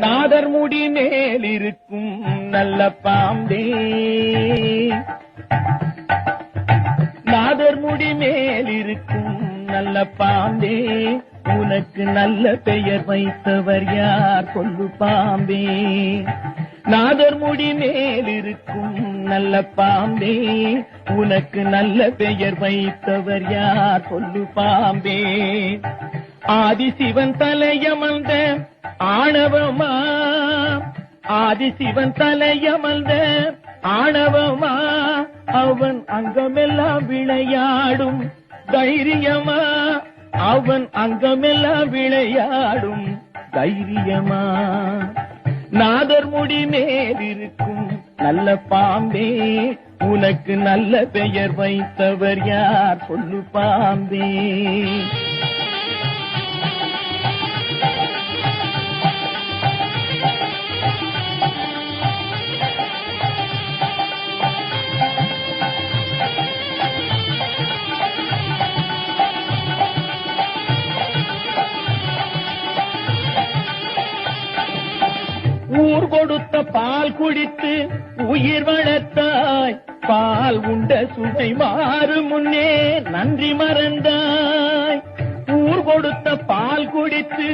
நாதர் முடி மேலிருக்கும் நல்ல பாம்பே, நாதர் முடி மேலிருக்கும் நல்ல பாம்பே, உனக்கு நல்ல பெயர் வைத்தவர் யார் சொல்லு பாம்பே. நாதர் முடி மேலிருக்கும் நல்ல பாம்பே, உனக்கு நல்ல பெயர் வைத்தவர் யார் சொல்லு பாம்பே. ஆதிசிவன் தலையமர்ந்த ஆணவமா, ஆதிசிவன் தலையமர்ந்த ஆணவமா, அவன் அங்கமெல்லாம் விளையாடும் தைரியமா, அவன் அங்கமெல்லாம் விளையாடும் தைரியமா. நாதர் முடி மேலிருக்கும் நல்ல பாம்பே, உனக்கு நல்ல பெயர் வைத்தவர் யார் சொல்லு பாம்பே. ஊர் கொடுத்த பால் குடித்து உயிர் வளர்த்தாய், பால் உண்ட சுவை மாறும் முன்னே நன்றி மறந்தாய். ஊர் கொடுத்த பால் குடித்து